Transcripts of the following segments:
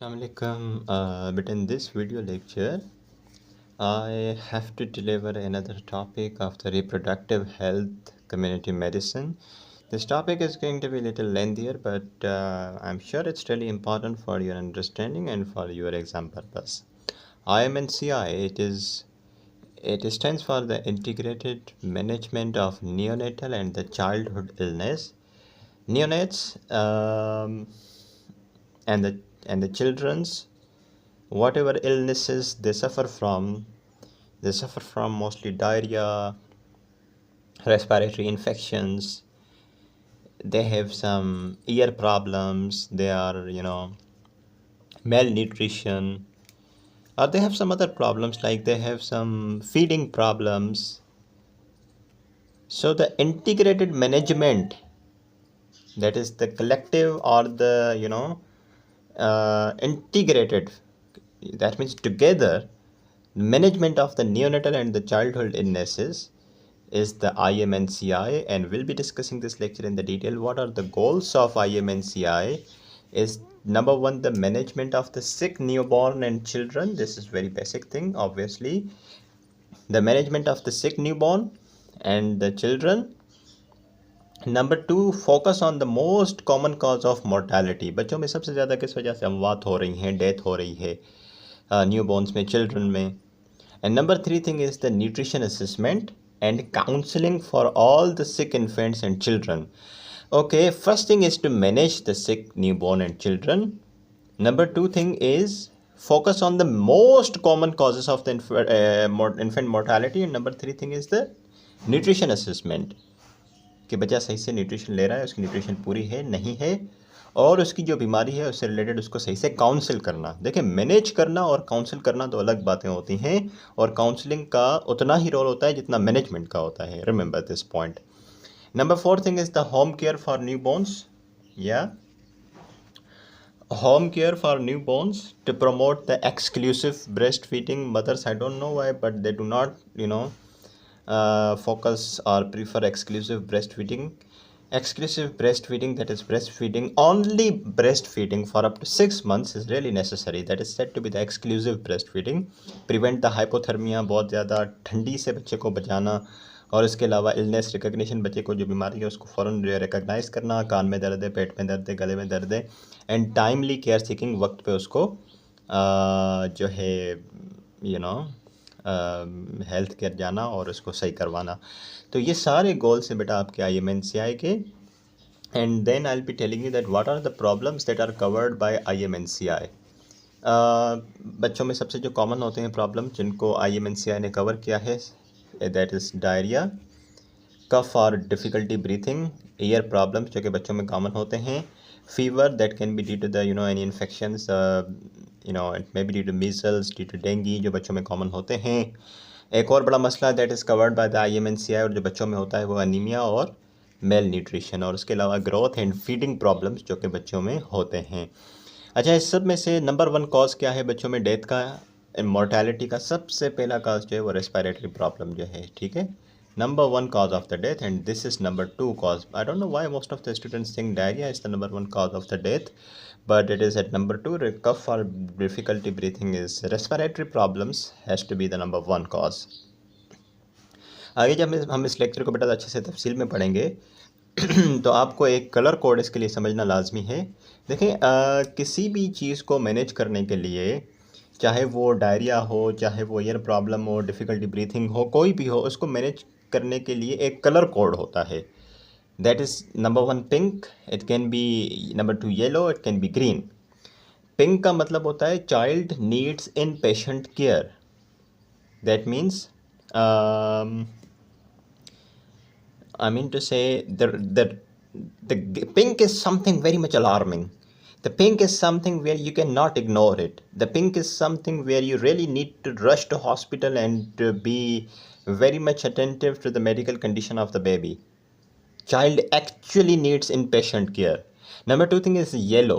Assalamualaikum. But in this video lecture, I have to deliver another topic of the reproductive health community medicine. This topic is going to be a little lengthier, but I'm sure it's really important for your understanding and for your exam purpose. IMNCI, it stands for the Integrated Management of Neonatal and the Childhood Illness. Neonates and the children's whatever illnesses they suffer from mostly diarrhea, respiratory infections, they have some ear problems, they are malnutrition, or they have some other problems like they have some feeding problems. So the integrated management, that is the collective or the integrated, that means together, management of the neonatal and the childhood illnesses is the IMNCI, and we'll be discussing this lecture in the detail. What are the goals of IMNCI? Is number one, the management of the sick newborn and children. This is very basic thing, obviously. The management of the sick newborn and the children. Number two, focus on the most common cause of mortality. बच्चों में सबसे ज़्यादा किस वजह से अमवात हो रही हैं, डेथ हो रही है न्यू बॉर्न्स में, चिल्ड्रन में. And number three thing is the nutrition assessment and counselling for all the sick infants and children. Okay, first thing is to manage the sick newborn and children. Number two thing is focus on the most common causes of the infant mortality. And number three thing is the nutrition assessment, कि बच्चा सही से nutrition ले रहा है, उसकी nutrition पूरी है नहीं है, और उसकी जो बीमारी है उससे रिलेटेड उसको सही से काउंसिल करना. देखिए, मैनेज करना और काउंसिल करना दो अलग बातें होती हैं, और काउंसलिंग का उतना ही रोल होता है जितना मैनेजमेंट का होता है. Remember this point. Number four thing is the home care for new borns. या home care for newborns to promote the exclusive breastfeeding. Mothers, I don't know why, but they do not focus or prefer exclusive breastfeeding. Exclusive breastfeeding, that is breastfeeding, only breastfeeding for up to 6 months is really necessary. That is said to be the exclusive breastfeeding. Prevent the hypothermia, बहुत ज़्यादा ठंडी से बच्चे को बचाना, और इसके अलावा इलनेस रिकग्निशन, बच्चे को जो बीमारी है उसको फ़ौरन रिकग्नाइज़ करना, कान में दर्द है, पेट में दर्द है, गले में दर्द है, एंड टाइमली केयर सीकिंग, वक्त पे उसको जो है हेल्थ केयर जाना और उसको सही करवाना. तो ये सारे गोल्स हैं बेटा आपके IMNCI के. And then I will be telling you that what are the problems that are covered by IMNCI. बच्चों में सबसे जो कॉमन होते हैं प्रॉब्लम जिनको IMNCI ने कवर किया है, दैट इज़ डायरिया, कफ और डिफ़िकल्टी ब्रीथिंग, ईयर प्रॉब्लम्स जो कि बच्चों में कॉमन होते हैं, fever that can be due to the any infections, it may be due to measles, due to dengue, जो बच्चों में कॉमन होते हैं. एक और बड़ा मसला that is covered by the IMNCI और जो बच्चों में होता है वो अनीमिया और मेल न्यूट्रिशन, और उसके अलावा ग्रोथ एंड फीडिंग प्रॉब्लम्स जो कि बच्चों में होते हैं. अच्छा, इस सब में से नंबर वन कॉज क्या है बच्चों में डेथ का, मोर्टेलिटी का? सबसे पहला कॉज जो है वो रेस्पिरेटरी प्रॉब्लम जो है, ठीक है, number one cause of the death. And this is number two cause. I don't know why most of the students think diarrhoea is the number one cause of the death, but it is at number two. Cough or difficulty breathing is respiratory problems has to be the number one cause. आगे जब हम इस lecture को बेटा अच्छे से तफसील में पढ़ेंगे तो आपको एक कलर कोड इसके लिए समझना लाजमी है. देखें, किसी भी चीज़ को मैनेज करने के लिए, चाहे वो डायरिया हो, चाहे वो ईयर प्रॉब्लम हो, डिफ़िकल्टी ब्रीथिंग हो, कोई भी हो, उसको मैनेज करने के लिए एक कलर कोड होता है. That is number one pink, it can be number two yellow, it can be green. Pink का मतलब होता है child needs inpatient care. That means I mean to say the pink is something very much alarming. The pink is something where you cannot ignore it. The pink is something where you really need to rush to hospital and to be very much attentive to the medical condition of the baby. Child actually needs inpatient care. Number two thing is yellow.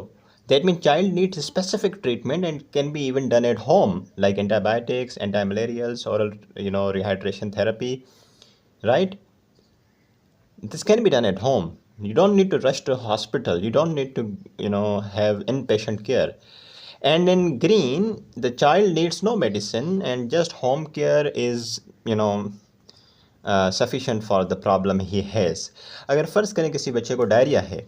That means child needs specific treatment and can be even done at home, like antibiotics, antimalarials, oral rehydration therapy, right? This can be done at home. You don't need to rush to hospital. You don't need to have inpatient care. And in green, the child needs no medicine and just home care is, sufficient for the problem he has. अगर फ़र्ज़ करें किसी बच्चे को diarrhoea है,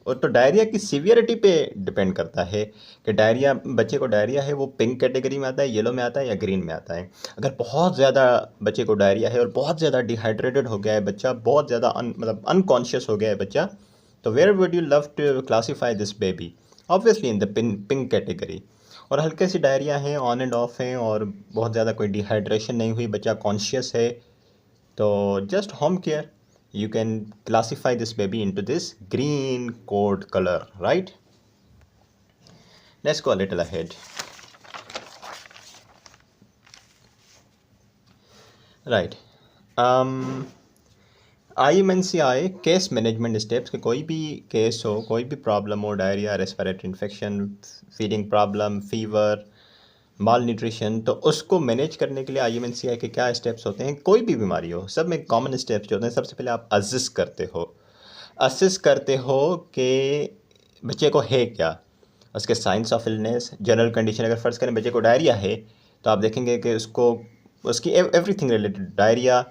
और तो diarrhoea की सीवियरिटी पे डिपेंड करता है कि डायरिया, बच्चे को डायरिया है वो पिंक कैटेगरी में आता है, येलो में आता है या ग्रीन में आता है. अगर बहुत ज़्यादा बच्चे को डायरिया है और बहुत ज़्यादा डिहाइड्रेटेड हो गया है बच्चा, बहुत ज़्यादा मतलब अनकॉन्शियस हो गया है बच्चा, तो where would you love to classify this baby? Obviously in the pink category. और हल्के सी डायरिया है, ऑन एंड ऑफ है, और बहुत ज़्यादा कोई डिहाइड्रेशन नहीं हुई, बच्चा कॉन्शियस है, तो just home care, you can classify this baby into this green code color, right? Let's go a little ahead. Right. IMNCI case management steps, कि कोई भी केस हो, कोई भी प्रॉब्लम हो, diarrhoea, respiratory infection, feeding problem, fever, malnutrition, तो उसको manage करने के लिए IMNCI के क्या स्टेप्स होते हैं? कोई भी बीमारी हो, सब में कॉमन स्टेप्स जो होते हैं, सबसे पहले आप असिस करते हो कि बच्चे को है क्या, उसके science of illness, general condition. अगर फ़र्ज़ करें बच्चे को डायरिया है, तो आप देखेंगे कि उसको उसकी everything related, diarrhoea,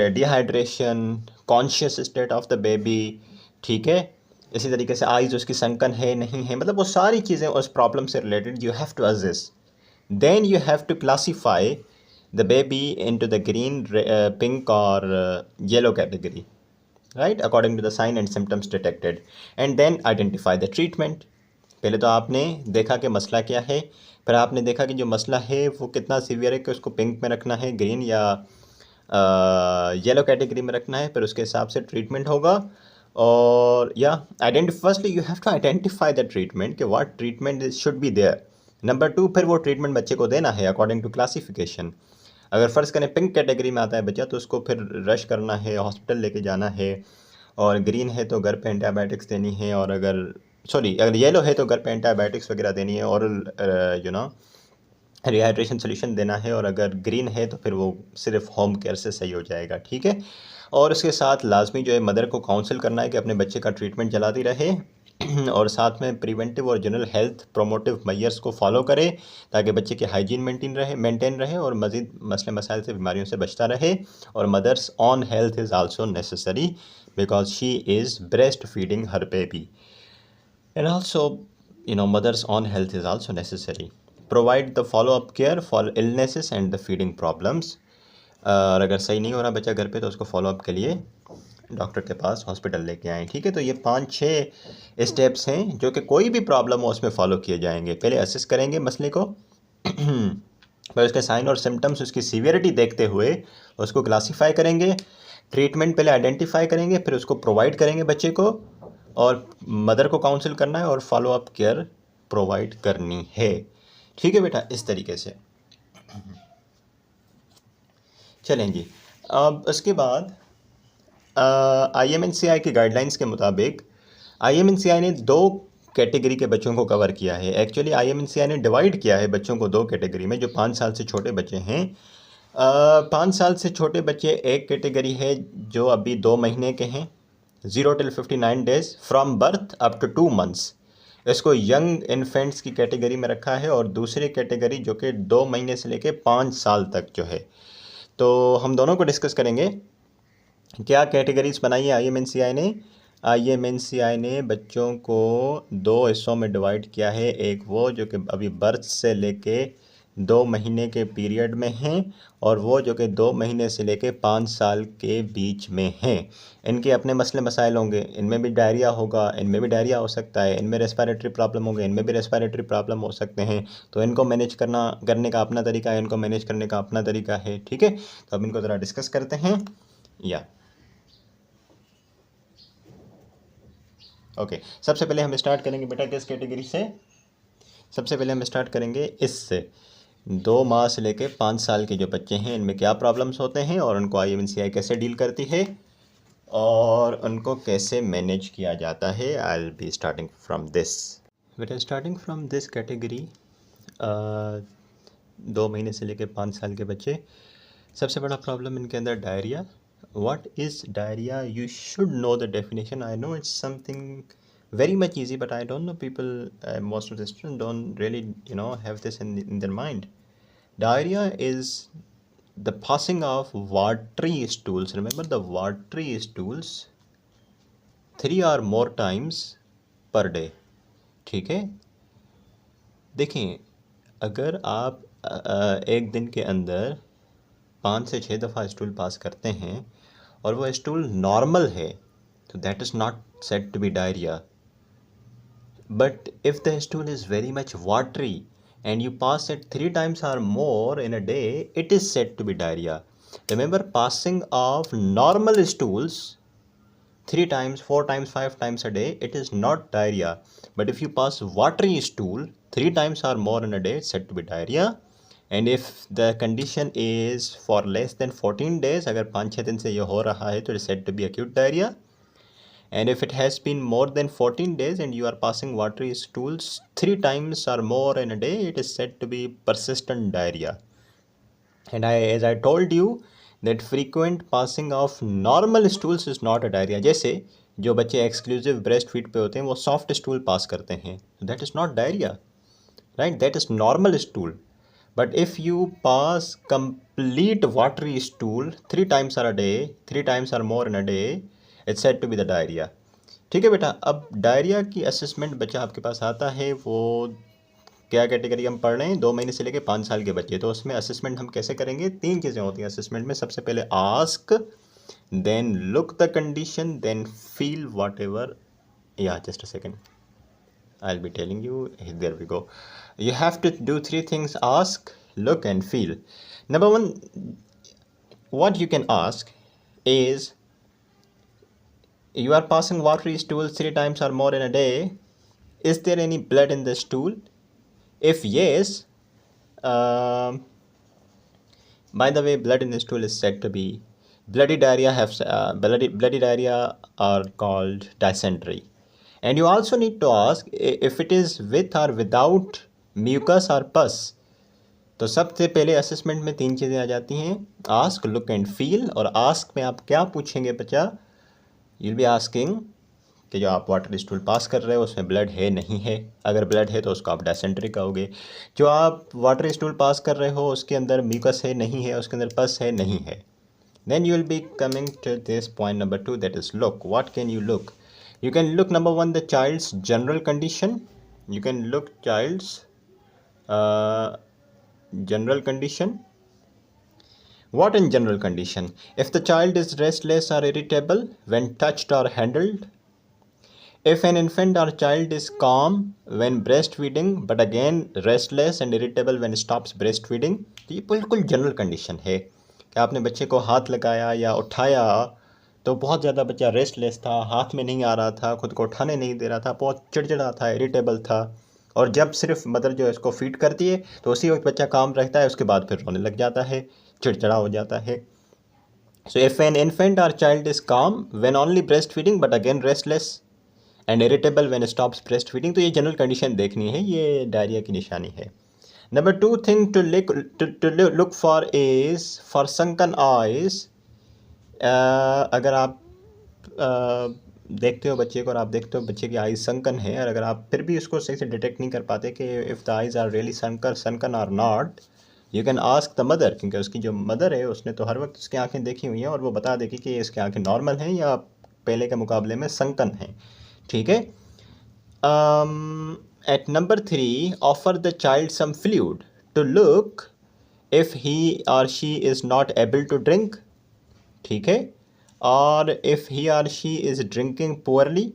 dehydration, conscious state of the baby, ठीक है. इसी तरीके से आइज़ उसकी सनकन है नहीं है, मतलब वो सारी चीज़ें उस प्रॉब्लम से related you have to assess. Then you have to classify the baby into the green, pink और yellow category, right, according to the sign and symptoms detected. And then identify the treatment. पहले तो आपने देखा कि मसला क्या है, फिर आपने देखा कि जो मसला है वो कितना सीवियर है, कि उसको पिंक में रखना है, ग्रीन या येलो कैटेगरी में रखना है, फिर उसके हिसाब से ट्रीटमेंट होगा. और या firstly you have to identify the treatment, कि what treatment should be there. Number 2, फिर वो ट्रीटमेंट बच्चे को देना है अकॉर्डिंग टू क्लासिफिकेशन. अगर फ़र्ज़ करें पिंक कैटेगरी में आता है बच्चा, तो उसको फिर रश करना है, हॉस्पिटल लेके जाना है. और ग्रीन है तो घर पे एंटीबायोटिक्स देनी है, और अगर येलो है तो घर पे एंटीबायोटिक्स वगैरह देनी है, और रिहाइड्रेशन सोल्यूशन देना है. और अगर ग्रीन है तो फिर वो सिर्फ होम केयर से सही हो जाएगा, ठीक है. और उसके साथ लाजमी जो है मदर को काउंसिल करना है कि अपने बच्चे का ट्रीटमेंट चलाती रहे, और साथ में प्रिवेंटिव और जनरल हेल्थ प्रोमोटिव मेजर्स को फॉलो करे, ताकि बच्चे की हाइजीन मेंटेन रहे और मज़ीद मसले मसाइल से, बीमारियों से बचता रहे. और mothers on health is also necessary because she is breastfeeding her baby. And also, mother's own health is also necessary. Provide the follow-up care for illnesses and the feeding problems. और अगर सही नहीं हो रहा बच्चा घर पे, तो उसको फॉलोअप के लिए डॉक्टर के पास हॉस्पिटल लेके आएँ, ठीक है. तो ये 5-6 स्टेप्स हैं जो कि कोई भी प्रॉब्लम हो उसमें फ़ॉलो किए जाएंगे. पहले असेस करेंगे मसले को, फिर उसके साइन और सिम्टम्स, उसकी सीवियरिटी देखते हुए उसको क्लासीफाई करेंगे. ट्रीटमेंट पहले आइडेंटिफाई करेंगे, फिर उसको प्रोवाइड करेंगे बच्चे को, और मदर को काउंसिल करना है और फॉलो अप केयर प्रोवाइड करनी है, ठीक है बेटा. इस तरीके से चलें जी. अब उसके बाद IMNCI की गाइडलाइंस के मुताबिक IMNCI ने 2 कैटेगरी के बच्चों को कवर किया है. एक्चुअली IMNCI ने डिवाइड किया है बच्चों को 2 कैटेगरी में. जो 5 साल से छोटे बच्चे हैं, 5 साल से छोटे बच्चे एक कैटेगरी है जो अभी 2 महीने के हैं, 0 till 59 days from birth up to 2 months. इसको यंग इन्फेंट्स की कैटेगरी में रखा है. और दूसरी कैटेगरी जो कि 2 महीने से लेके 5 साल तक जो है, तो हम दोनों को डिस्कस करेंगे. क्या कैटेगरीज बनाई है IMNCI ने? IMNCI ने बच्चों को 2 हिस्सों में डिवाइड किया है. एक वो जो कि अभी बर्थ से लेके 2 महीने के पीरियड में हैं, और वो जो कि 2 महीने से लेके 5 साल के बीच में हैं. इनके अपने मसले मसाइल होंगे. इनमें भी डायरिया होगा, इनमें भी डायरिया हो सकता है, इनमें रेस्पिरेटरी प्रॉब्लम होंगे, इनमें भी रेस्पिरेटरी प्रॉब्लम हो सकते हैं. तो इनको मैनेज करने का अपना तरीका है, इनको मैनेज करने का अपना तरीका है, ठीक है. तो अब इनको ज़रा डिस्कस करते हैं. ओके, सबसे पहले हम स्टार्ट करेंगे बेटा किस कैटेगरी से? सबसे पहले हम स्टार्ट करेंगे इससे. 2 माह से लेके 5 साल के जो बच्चे हैं, इनमें क्या प्रॉब्लम्स होते हैं और उनको IMNCI कैसे डील करती है और उनको कैसे मैनेज किया जाता है. आई will be starting from this. बेटा स्टार्टिंग फ्रॉम दिस कैटेगरी, 2 महीने से लेके 5 साल के बच्चे, सबसे बड़ा प्रॉब्लम इनके अंदर diarrhoea. What is diarrhea? You should know the definition. I know it's something Very much easy, but I don't know people, most of the students don't really, have this in their mind. Diarrhea is the passing of watery stools. Remember the watery stools 3 or more times per day. ठीक है, देखें, अगर आप एक दिन के अंदर 5 से 6 दफ़ा स्टूल पास करते हैं और वो स्टूल नॉर्मल है, तो that is not said to be diarrhoea. But if the stool is very much watery and you pass it 3 times or more in a day, it is said to be diarrhea. Remember, passing of normal stools 3 times, 4 times, 5 times a day, it is not diarrhea. But if you pass watery stool 3 times or more in a day, it's said to be diarrhea. And if the condition is for less than 14 days, अगर 5-6 दिन से ये हो रहा है, तो it is said to be acute diarrhea. And if it has been more than 14 days and you are passing watery stools 3 times or more in a day, it is said to be persistent diarrhea. And as I told you that frequent passing of normal stools is not a diarrhea. जैसे जो बच्चे exclusive breast feed पे होते हैं वो soft stool pass करते हैं, that is not diarrhoea, right, that is normal stool. But if you pass complete watery stool 3 times or a day, 3 times or more in a day, it's said to be the diarrhea. ठीक है बेटा, अब diarrhoea की assessment बच्चा आपके पास आता है, वो क्या कैटेगरी हम पढ़ रहे हैं, 2 महीने से लेकर 5 साल के बच्चे. तो उसमें असेसमेंट हम कैसे करेंगे? 3 चीज़ें होती हैं असेसमेंट में. सबसे पहले ask, then look the condition, then feel whatever. Yeah just a second, I'll be telling you. There we go. You have to do 3 things: ask, look and feel. Number 1, what you can ask is, you are passing watery stool 3 times or more in a day. Is there any blood in the stool? If yes, by the way, blood in the stool is said to be bloody diarrhea. Bloody diarrhea are called dysentery. And you also need to ask if it is with or without mucus or pus. तो सबसे पहले assessment में 3 चीज़ें आ जाती हैं: ask, look and feel. और ask में आप क्या पूछेंगे बच्चा? यूल बी आस्किंग कि जो आप वाटर स्टूल पास कर रहे हो उसमें ब्लड है नहीं है. अगर ब्लड है तो उसको आप डायसेंट्री कहोगे. जो आप वाटर स्टूल पास कर रहे हो उसके अंदर म्यूकस है नहीं है, उसके अंदर पस है नहीं है. Then you will be coming to this point number 2, that is look. What can you look? You can look, number 1, the child's general condition. You can look child's general condition. What in general condition? If the child is restless or irritable when touched or handled. If an infant or child is calm when breastfeeding but again restless and irritable when stops breastfeeding. तो ये बिल्कुल general condition है कि आपने बच्चे को हाथ लगाया या उठाया तो बहुत ज़्यादा बच्चा रेस्टलेस था, हाथ में नहीं आ रहा था, खुद को उठाने नहीं दे रहा था, बहुत चिड़चिड़ा था, इरिटेबल था. और जब सिर्फ मदर जो है इसको फीड करती है तो उसी वक्त बच्चा काम रहता है, उसके बाद फिर रोने लग जाता है, चिड़चिड़ा हो जाता है. सो इफ़ एन इन्फेंट और चाइल्ड इज़ काम when only breast feeding but again restless and irritable when stops breast feeding, तो ये जनरल कंडीशन देखनी है, ये डायरिया की निशानी है. Number 2 thing to look for is for sunken eyes. अगर आप देखते हो बच्चे को और आप देखते हो बच्चे की आइज़ संकन है, और अगर आप फिर भी उसको सही से डिटेक्ट नहीं कर पाते कि if the eyes are really sunken or not, you can ask the mother. क्योंकि उसकी जो मदर है उसने तो हर वक्त उसकी आंखें देखी हुई हैं और वो बता देगी कि इसकी आंखें नॉर्मल हैं या पहले के मुकाबले में संकन हैं. ठीक है. At number 3, offer the child some fluid to look if he or she is not able to drink. ठीक है. और if he or she is drinking poorly.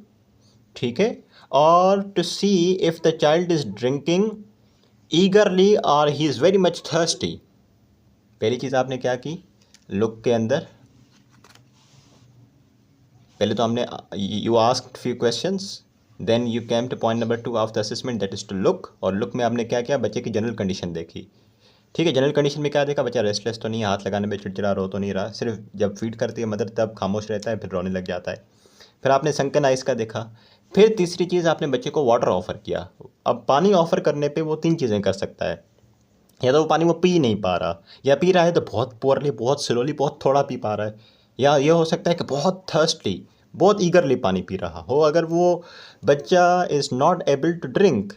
ठीक है. और to see if the child is drinking eagerly or he is very much thirsty. पहली चीज़ आपने क्या की लुक के अंदर? पहले तो हमने you asked few questions, then you came to point number 2 of the assessment, that is to look. और लुक में आपने क्या किया? बच्चे की जनरल कंडीशन देखी. ठीक है. जनरल कंडीशन में क्या देखा? बच्चा रेस्टलेस तो नहीं, हाथ लगाने में चिड़चिड़ा, रो तो नहीं रहा, सिर्फ जब फीड करती है मदर तब खामोश रहता है, फिर रोने लग जाता है. फिर आपने संकन आइज़ का देखा. फिर तीसरी चीज़ आपने बच्चे को वाटर ऑफ़र किया. अब पानी ऑफ़र करने पे वो 3 चीज़ें कर सकता है. या तो वो पानी वो पी नहीं पा रहा, या पी रहा है तो बहुत पुअरली, बहुत स्लोली, बहुत थोड़ा पी पा रहा है, या ये हो सकता है कि बहुत थर्स्टली, बहुत ईगरली पानी पी रहा हो, अगर वो बच्चा is not able to drink,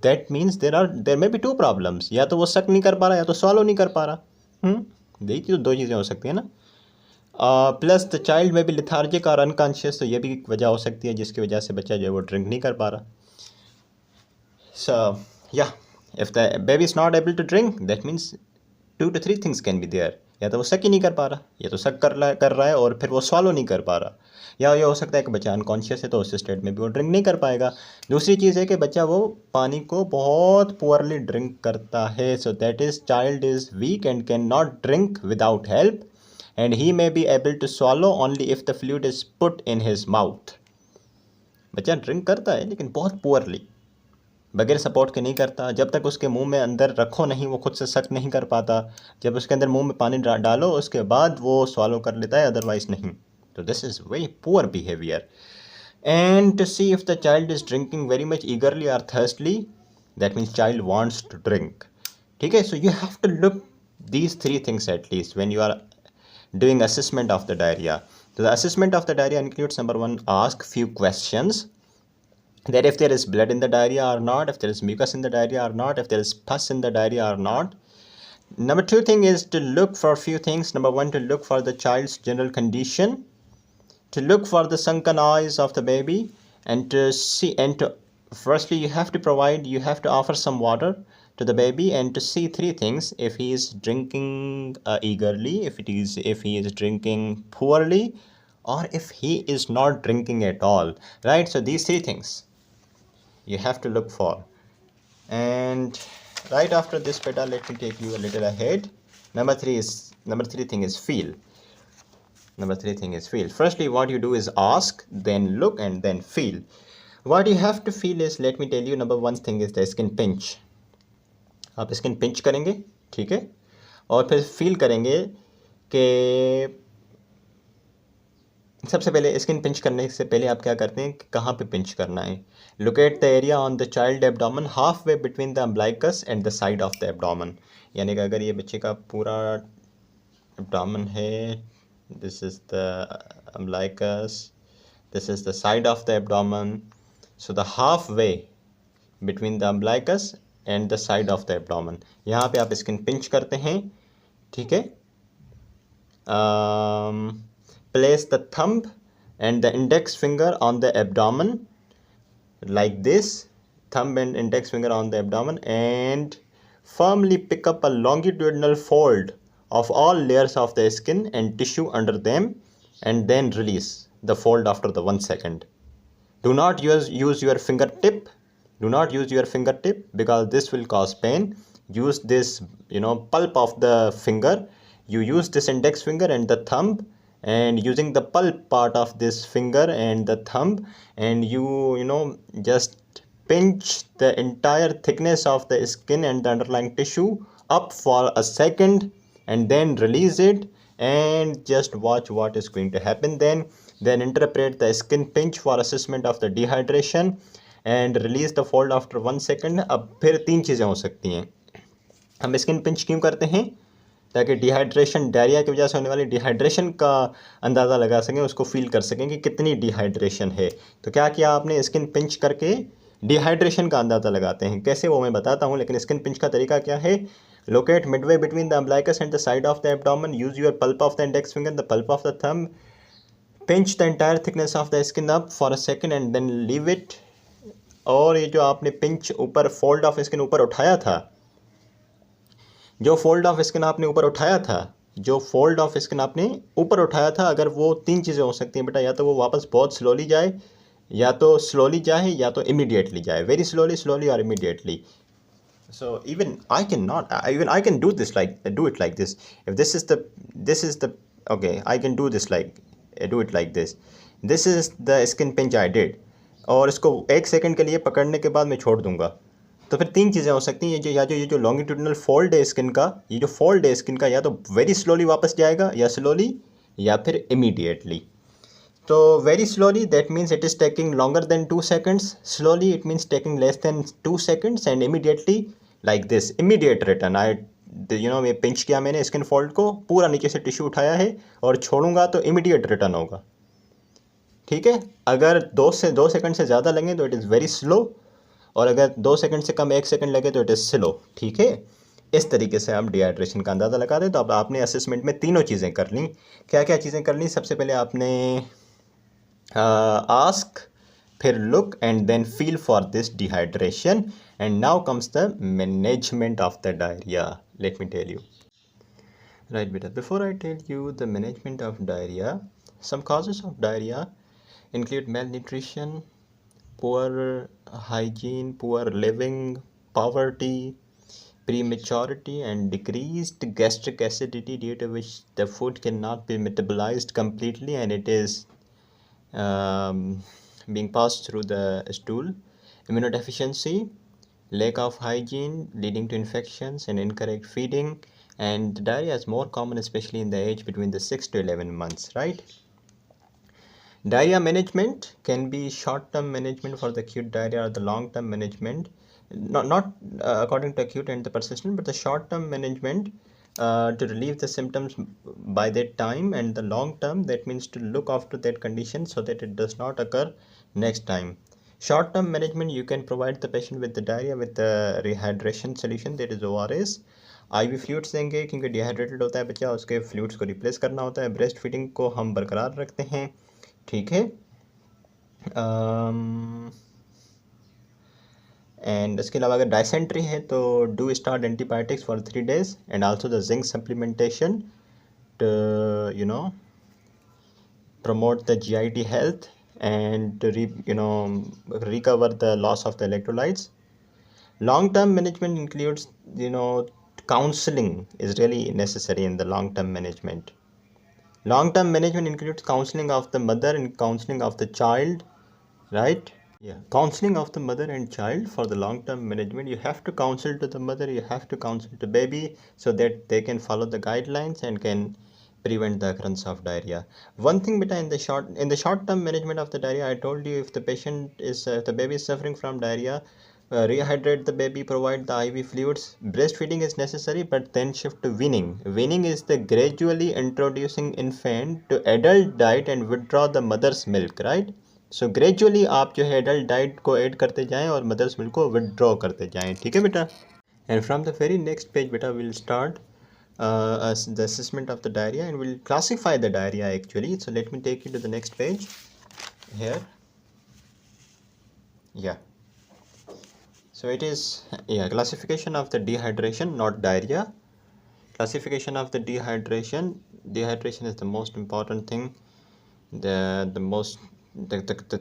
that means there may be two problems, या तो वो सक नहीं कर पा रहा या तो सॉलो नहीं कर पा रहा। देखिए, तो दो चीज़ें हो सकती हैं ना। प्लस द चाइल्ड में भी लिथार्जिक और अनकॉन्शियस, तो ये भी वजह हो सकती है जिसकी वजह से बच्चा जो है वो ड्रिंक नहीं कर पा रहा। सो या if the baby is not able to drink, that means 2 to 3 things can be there. या तो वो सक ही नहीं कर पा रहा, या तो सक कर रहा है और फिर वो सॉलो नहीं कर पा रहा, या ये हो सकता है कि बच्चा अनकॉन्शियस है तो उस स्टेट में भी वो ड्रिंक नहीं कर पाएगा। दूसरी चीज़ है कि बच्चा वो पानी को बहुत पुअरली ड्रिंक करता है, so that is child is weak and can not drink without help, and he may be able to swallow only if the fluid is put in his mouth. बच्चा ड्रिंक करता है लेकिन बहुत poorly, बगैर support के नहीं करता। जब तक उसके मुंह में अंदर रखो नहीं, वो खुद से सक नहीं कर पाता। जब उसके अंदर मुंह में पानी डालो उसके बाद वो swallow कर लेता है, अदरवाइज नहीं। तो this is very poor behaviour. And to see if the child is drinking very much eagerly or thirstily, that means child wants to drink. ठीक है, so you have to look these 3 things at least when you are doing assessment of the diarrhea. So the assessment of the diarrhea includes: number 1, ask few questions, that if there is blood in the diarrhea or not, if there is mucus in the diarrhea or not, if there is pus in the diarrhea or not. Number 2 thing is to look for a few things. Number 1, to look for the child's general condition, to look for the sunken eyes of the baby, and to see, and to firstly you have to offer some water to the baby, and to see 3 things: if he is drinking eagerly, if he is drinking poorly, or if he is not drinking at all, right? So these 3 things you have to look for. And right after this beta, let me take you a little ahead. Number 3 thing is feel. Number 3 thing is feel. Firstly, what you do is ask, then look, and then feel. What you have to feel is, let me tell you, number 1 thing is the skin pinch. आप skin pinch करेंगे, ठीक है, और फिर feel करेंगे कि सबसे पहले स्किन पिंच करने से पहले आप क्या करते हैं कि कहाँ पे पिंच करना है। Locate the area on the child abdomen half way between the umbilicus and the side of the abdomen. यानी कि अगर ये बच्चे का पूरा एब्डोमेन है, this is the umbilicus, this is the side of the abdomen, so the half way between the umbilicus and the side of the abdomen, यहाँ पे आप स्किन पिंच करते हैं, ठीक है। Place the thumb and the index finger on the abdomen like this, thumb and index finger on the abdomen, and firmly pick up a longitudinal fold of all layers of the skin and tissue under them, and then release the fold after the 1 second. Do not use your fingertip. Do not use your fingertip because this will cause pain. Use this, pulp of the finger. You use this index finger and the thumb, and using the pulp part of this finger and the thumb, and you just pinch the entire thickness of the skin and the underlying tissue up for a second, and then release it, and just watch what is going to happen then interpret the skin pinch for assessment of the dehydration and release the fold after 1 second. अब फिर 3 चीज़ें हो सकती हैं। हम skin pinch क्यों करते हैं? ताकि डिहाइड्रेशन, डायरिया की वजह से होने वाली डिहाइड्रेशन का अंदाज़ा लगा सकें, उसको फील कर सकें कि कितनी डिहाइड्रेशन है। तो क्या किया आपने, स्किन पिंच करके डिहाइड्रेशन का अंदाज़ा लगाते हैं। कैसे वो मैं बताता हूँ, लेकिन स्किन पिंच का तरीका क्या है? Locate midway between the umbilicus and the side of the abdomen, use your pulp of the index finger, the pulp of the thumb, pinch the entire thickness of the skin up for a second and then leave it. और ये जो आपने pinch ऊपर fold of skin ऊपर उठाया था, जो fold of skin आपने ऊपर उठाया था, अगर वो 3 चीज़ें हो सकती हैं बेटा, या तो वो वापस बहुत स्लोली जाए, या तो इमीडिएटली जाए, वेरी स्लोली और immediately. So even I can do it like this. If this is the okay, I can do it like this. This is the skin pinch I did, और इसको 1 second के लिए पकड़ने के बाद मैं छोड़ दूंगा। तो फिर 3 चीज़ें हो सकती हैं, ये जो लॉन्गिट्यूडिनल फोल्ड है स्किन का, ये जो फोल्ड है स्किन का, या तो वेरी स्लोली वापस जाएगा, या स्लोली, या फिर इमीडिएटली। तो very slowly, that means it is taking longer than 2 seconds, slowly it means taking less than 2 seconds, and immediately like this, immediate return. मैं पिंच किया, मैंने स्किन फोल्ड को पूरा नीचे से टिश्यू उठाया है और छोड़ूंगा तो इमीडिएट रिटर्न होगा, ठीक है। अगर 2 सेकंड से ज़्यादा लगे तो इट इज़ वेरी स्लो, और अगर 2 सेकंड से कम 1 सेकंड लगे तो इट इज़ स्लो। ठीक है, इस तरीके से हम डिहाइड्रेशन का अंदाज़ा लगा दें। तो अब आपने असेसमेंट में तीनों चीज़ें कर ली। क्या क्या चीज़ें कर ली? सबसे पहले आपने आस्क, फिर look and then feel for this dehydration, and now comes the management of the diarrhoea. Let me tell you. Right, beta. Before I tell you the management of diarrhea, some causes of diarrhea include malnutrition, poor hygiene, poor living, poverty, prematurity, and decreased gastric acidity, due to which the food cannot be metabolized completely and it is um, being passed through the stool. Immunodeficiency, lack of hygiene leading to infections, and incorrect feeding. And diarrhea is more common, especially in the age between the 6 to 11 months, right? Diarrhea management can be short-term management for the acute diarrhea or the long-term management, not according to acute and the persistent, but the short-term management to relieve the symptoms by that time, and the long-term, that means to look after that condition so that it does not occur next time. Short-term management, you can provide the patient with the diarrhea with the rehydration solution, that is ORS. IV fluids देंगे क्योंकि dehydrated होता है बच्चा, उसके fluids को replace करना होता है। ब्रेस्ट फीडिंग को हम बरकरार रखते हैं, ठीक है। एंड इसके अलावा अगर डायसेंट्री है तो do start antibiotics for 3 days, and also the zinc supplementation to promote the GIT health and to recover the loss of the electrolytes. Long term management includes counseling is really necessary in the long term management. Long term management includes counseling of the mother and counseling of the child, right? Yeah, counseling of the mother and child for the long term management. You have to counsel to the mother, you have to counsel to baby so that they can follow the guidelines and can prevent the occurrence of diarrhea. One thing beta, in the short term management of the diarrhea, I told you, if the patient is if the baby is suffering from diarrhea, rehydrate the baby, provide the IV fluids. Breastfeeding is necessary, but then shift to weaning. Weaning is the gradually introducing infant to adult diet and withdraw the mother's milk, right? So gradually आप जो है adult diet को add करते जाएं और mother's milk को withdraw करते जाएं, ठीक है बेटा। And from the very next page बेटा will start the assessment of the diarrhoea and will classify the diarrhoea actually. So let me take you to the next page here. Yeah, so it is, yeah, classification of the dehydration, not diarrhea. Classification of the dehydration is the most important thing, the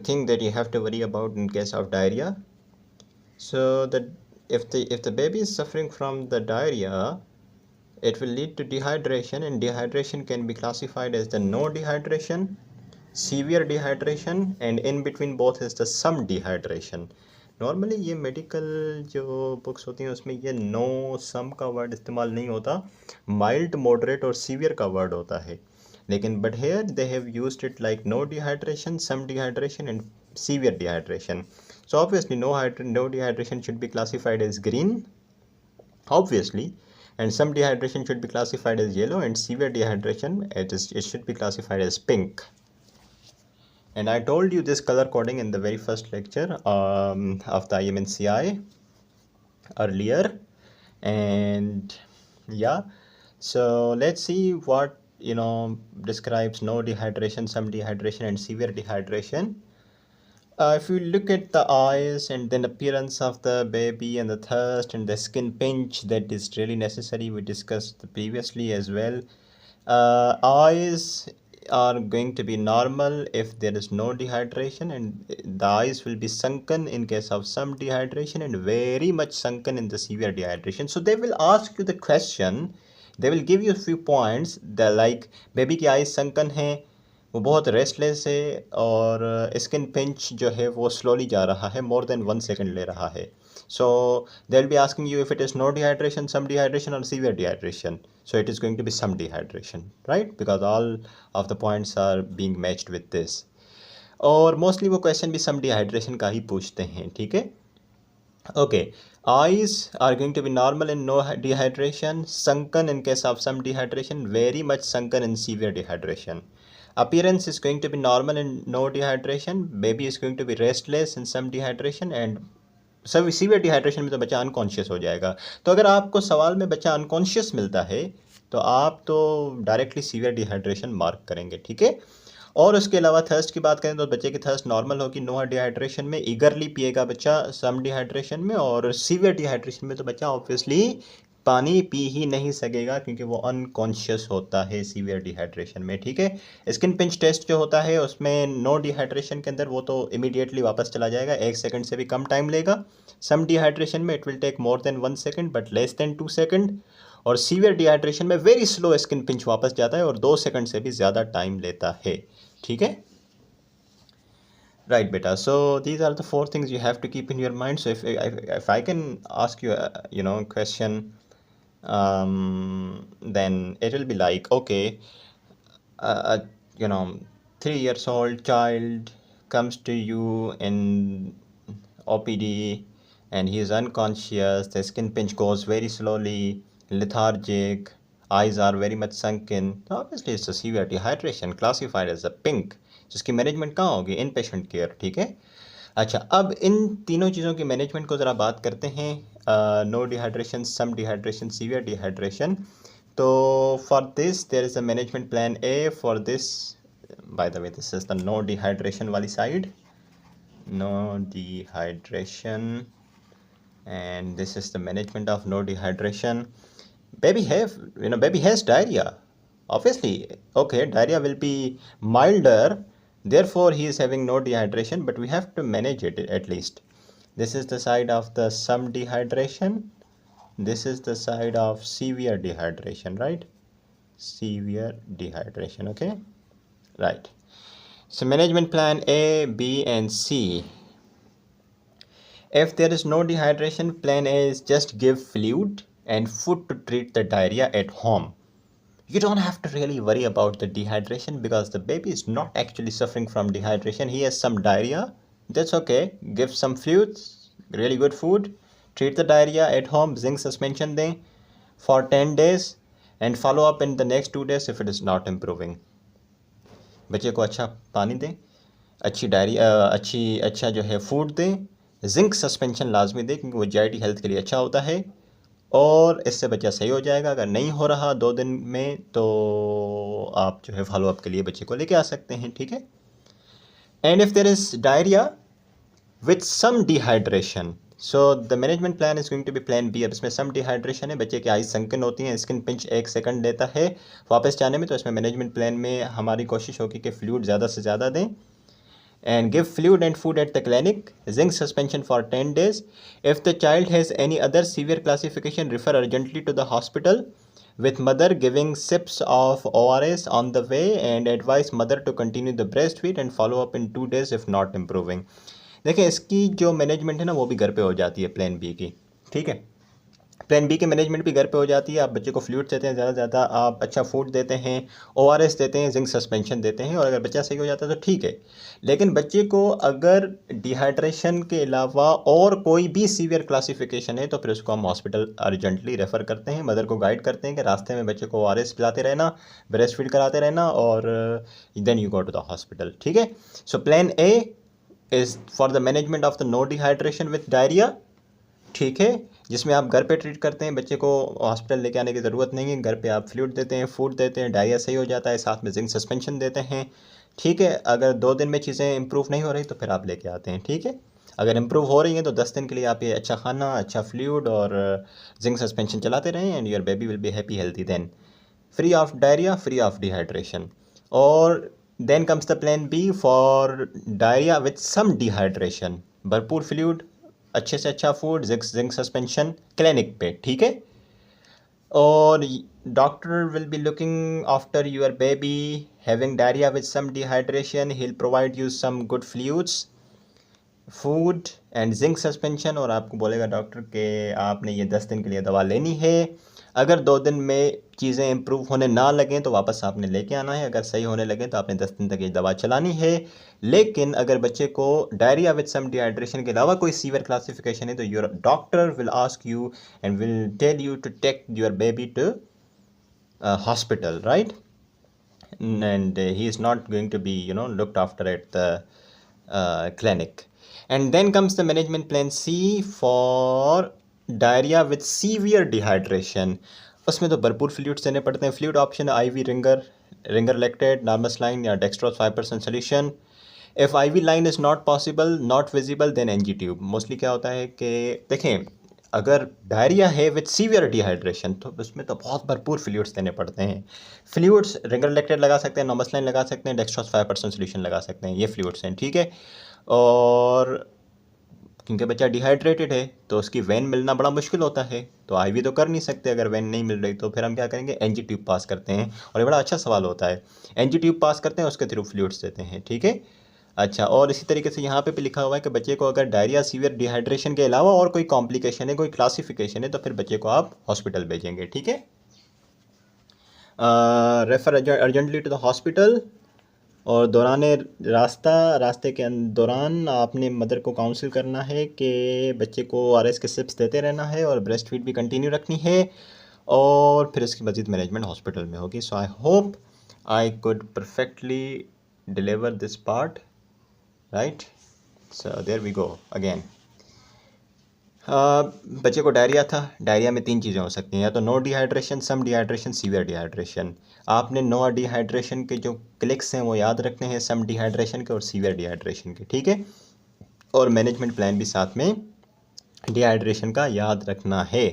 thing that you have to worry about in case of diarrhea. So that if the baby is suffering from the diarrhea, it will lead to dehydration, and dehydration can be classified as the no dehydration, severe dehydration, and in between both is the some dehydration. Normally ये medical जो books होती हैं उसमें ये know some का word इस्तेमाल नहीं होता, माइल्ड, मॉडरेट और सीवियर का वर्ड होता है. लेकिन but here they have used it like no dehydration, some dehydration and severe dehydration. So obviously no dehydration should be classified as green, obviously, and some dehydration should be classified as yellow, and severe dehydration it should be classified as pink. And I told you this color coding in the very first lecture of the IMNCI earlier. And yeah, so let's see what describes no dehydration, some dehydration, and severe dehydration. If you look at the eyes and then appearance of the baby and the thirst and the skin pinch, that is really necessary. We discussed previously as well. Eyes are going to be normal if there is no dehydration, and the eyes will be sunken in case of some dehydration and very much sunken in the severe dehydration. So they will ask you the question, they will give you a few points, like baby की eyes sunken है, वो बहुत restless है, और skin pinch जो है वो slowly जा रहा है, मोर देन 1 सेकेंड ले रहा है. So they will be asking you if it is no dehydration, some dehydration or severe dehydration. So it is going to be some dehydration, right, because all of the points are being matched with this. और mostly वो question भी some dehydration का ही पूछते हैं, ठीक है. Okay, eyes are going to be normal in no dehydration, sunken in case of some dehydration, very much sunken in severe dehydration. Appearance is going to be normal and no dehydration. Baby is going to be restless and some dehydration, and सब severe dehydration में तो बच्चा unconscious हो जाएगा। तो अगर आपको सवाल में बच्चा अनकॉन्शियस मिलता है तो आप तो डायरेक्टली सीवियर डिहाइड्रेशन मार्क करेंगे, ठीक है। और उसके अलावा थर्स्ट की बात करें तो बच्चे की थर्स्ट नॉर्मल होगी, नो डिहाइड्रेशन में ईगरली पिएगा बच्चा सम डिहाइड्रेशन में, और सीवियर डिहाइड्रेशन में तो बच्चा ऑब्वियसली पानी पी ही नहीं सकेगा क्योंकि वो अनकॉन्शियस होता है सीवियर डिहाइड्रेशन में, ठीक है। स्किन पिंच टेस्ट जो होता है उसमें नो डिहाइड्रेशन के अंदर वो तो इमीडिएटली वापस चला जाएगा, 1 सेकंड से भी कम टाइम लेगा। सम डिहाइड्रेशन में it will take more than 1 second but less than 2 second, और सीवियर डिहाइड्रेशन में वेरी स्लो स्किन पिंच वापस जाता है और 2 सेकंड से भी ज़्यादा टाइम लेता है, ठीक है। Right, beta. So these are the 4 things you have to keep in your mind. So if I can ask you question, then it will be like, okay, uh, you know 3 years old child comes to you in OPD and he is unconscious, the skin pinch goes very slowly, lethargic, eyes are very much sunken, obviously it's a severe dehydration classified as a pink, जिसकी management कहाँ होगी, इन patient care, ठीक है। अच्छा, अब इन तीनों चीज़ों की मैनेजमेंट को ज़रा बात करते हैं, no dehydration, some dehydration, severe dehydration. तो for this there is a management plan A for this, by the way this is the no dehydration वाली side, no dehydration, and this is the management of no dehydration. Baby has diarrhea, obviously. Okay, diarrhea will be milder, therefore he is having no dehydration, but we have to manage it at least. This is the side of the some dehydration, this is the side of severe dehydration, right? Severe dehydration, okay, right. So management plan A, B and C. If there is no dehydration, plan A is just give fluid and food to treat the diarrhea at home. You don't have to really worry about the dehydration because the baby is not actually suffering from dehydration. He has some diarrhea, that's okay. Give some fluids, really good food, treat the diarrhea at home, zinc suspension दें for 10 days and follow up in the next 2 days if it is not improving. बच्चे को अच्छा पानी दें, अच्छी अच्छा जो है फूड दें, जिंक सस्पेंशन लाजमी दें क्योंकि वो जीआईटी हेल्थ के लिए अच्छा होता है, और इससे बच्चा सही हो जाएगा। अगर नहीं हो रहा 2 दिन में तो आप जो है फॉलोअप के लिए बच्चे को लेके आ सकते हैं, ठीक है। And if there is diarrhoea with some dehydration, so the management plan is going to be plan B. अब इसमें सम डिहाइड्रेशन है, बच्चे की आइज संकन होती हैं, स्किन पिंच 1 सेकंड लेता है वापस जाने में, तो इसमें मैनेजमेंट प्लान में हमारी कोशिश होगी कि फ्लूइड ज़्यादा से ज़्यादा दें and give fluid and food at the clinic, zinc suspension for 10 days. If the child has any other severe classification, refer urgently to the hospital with mother giving sips of ORS on the way and advise mother to continue the breastfeed and follow up in 2 days if not improving. देखिए इसकी जो management है ना वो भी घर पे हो जाती है प्लान बी की, ठीक है। प्लान बी की मैनेजमेंट भी घर पे हो जाती है। आप बच्चे को फ्लूइड देते हैं ज़्यादा से ज़्यादा, आप अच्छा फूड देते हैं, ओआरएस देते हैं, जिंक सस्पेंशन देते हैं, और अगर बच्चा सही हो जाता है तो ठीक है। लेकिन बच्चे को अगर डिहाइड्रेशन के अलावा और कोई भी सीवियर क्लासिफिकेशन है तो फिर उसको हम हॉस्पिटल अर्जेंटली रेफ़र करते हैं। मदर को गाइड करते हैं कि रास्ते में बच्चे को ओआरएस पिलाते रहना, ब्रेस्ट फीड कराते रहना, और then you go to the hospital, ठीक है। So plan A is for the management of the no dehydration with diarrhoea, ठीक है, जिसमें आप घर पे ट्रीट करते हैं, बच्चे को हॉस्पिटल लेके आने की ज़रूरत नहीं है। घर पे आप फ्लूइड देते हैं, फूड देते हैं, डायरिया सही हो जाता है, साथ में जिंक सस्पेंशन देते हैं, ठीक है। अगर 2 दिन में चीज़ें इंप्रूव नहीं हो रही तो फिर आप लेके आते हैं, ठीक है। अगर इंप्रूव हो रही हैं तो 10 दिन के लिए आप ये अच्छा खाना, अच्छा फ्लूइड और जिंक सस्पेंशन चलाते रहें and your baby will be happy healthy then, free of diarrhoea, free of dehydration. और then comes the plan B for diarrhoea with some dehydration, भरपूर फ्लूइड, अच्छे से अच्छा फूड, जिंक सस्पेंशन क्लिनिक पे, ठीक है। और doctor will be looking after your baby having diarrhoea with some dehydration, he will provide you some good fluids, food and zinc suspension, और आपको बोलेगा डॉक्टर कि आपने ये 10 दिन के लिए दवा लेनी है। अगर 2 दिन में चीज़ें इंप्रूव होने ना लगें तो वापस आपने लेके आना है, अगर सही होने लगे तो आपने 10 दिन तक ये दवा चलानी है। लेकिन अगर बच्चे को डायरिया विद सम डिहाइड्रेशन के अलावा कोई सीवियर क्लासिफिकेशन है तो your doctor will ask you and will tell you to take your baby to hospital, right. and he is not going to be looked after at the clinic. And then comes the management plan C for diarrhea with severe dehydration. उसमें तो भरपूर fluids देने पड़ते हैं. Fluid option IV Ringer lactate, normal line या dextrose 5% solution. If IV line is not possible, not visible, then NG tube. Mostly क्या होता है कि देखें, अगर डायरिया है विद सीवियर डिहाइड्रेशन तो उसमें तो बहुत भरपूर फ्लूइड्स देने पड़ते हैं. फ्लूइड्स रिंगर लैक्टेट लगा सकते हैं, नॉर्मल लाइन लगा सकते हैं, डेक्स्ट्रोज 5% सोल्यूशन लगा सकते हैं. ये फ्लूइड्स हैं, ठीक है. और क्योंकि बच्चा डिहाइड्रेटेड है तो उसकी वेन मिलना बड़ा मुश्किल होता है, तो IV तो कर नहीं सकते. अगर वेन नहीं मिल रही तो फिर हम क्या करेंगे, NG ट्यूब पास करते हैं. और ये बड़ा अच्छा सवाल होता है. NG ट्यूब पास करते हैं, उसके थ्रू फ्लूइड्स देते हैं, ठीक है. अच्छा, और इसी तरीके से यहाँ पे भी लिखा हुआ है कि बच्चे को अगर डायरिया सीवियर डिहाइड्रेशन के अलावा और कोई कॉम्प्लिकेशन है, कोई क्लासिफिकेशन है, तो फिर बच्चे को आप हॉस्पिटल भेजेंगे, ठीक है. Refer urgently to the hospital. और रास्ते के दौरान आपने मदर को काउंसिल करना है कि बच्चे को RS के सिप्स देते रहना है और ब्रेस्ट फीड भी कंटिन्यू रखनी है. और फिर इसकी मज़ीद मैनेजमेंट हॉस्पिटल में होगी. So I hope I could perfectly deliver this part, right. So there we go again. बच्चे को डायरिया था. डायरिया में 3 चीज़ें हो सकती हैं, या तो no dehydration, some dehydration, severe dehydration. आपने नो डिहाइड्रेशन के जो क्लिक्स हैं वो याद रखने हैं, सम डिहाइड्रेशन के और सीवियर डिहाइड्रेशन के, ठीक है. और मैनेजमेंट प्लान भी साथ में डिहाइड्रेशन का याद रखना है.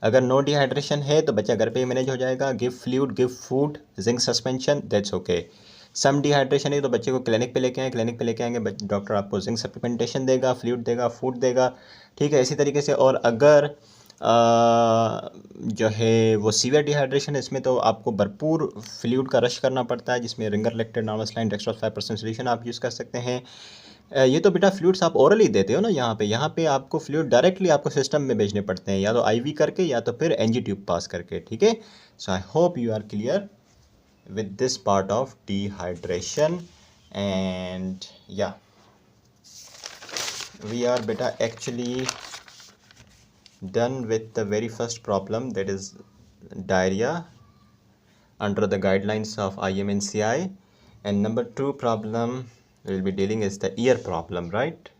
अगर नो डिहाइड्रेशन है तो बच्चा घर पे ही मैनेज हो जाएगा. Give fluid, give food, zinc suspension, that's okay. Some dehydration है तो बच्चे को क्लिनिक पे लेके आए. क्लिनिक पे लेके आएंगे, डॉक्टर आपको जिंक सप्लीमेंटेशन देगा, फ्लूइड देगा, फूड देगा, ठीक है. इसी तरीके से. और अगर जो है वो सीवियर डिहाइड्रेशन है, इसमें तो आपको भरपूर फ्लूइड का रश करना पड़ता है, जिसमें Ringer lactate, normal line, dextrose 5% solution आप यूज़ कर सकते हैं. ये तो बेटा फ्लूइड्स आप ओरली देते हो ना. यहाँ पे आपको फ्लूइड डायरेक्टली आपको सिस्टम में भेजने पड़ते हैं, या तो IV करके या तो फिर NG ट्यूब पास करके, ठीक है. So I hope you are clear with this part of dehydration. And yeah, we are beta actually done with the very first problem, that is diarrhea under the guidelines of IMNCI. And number 2 problem we'll be dealing is the ear problem, right?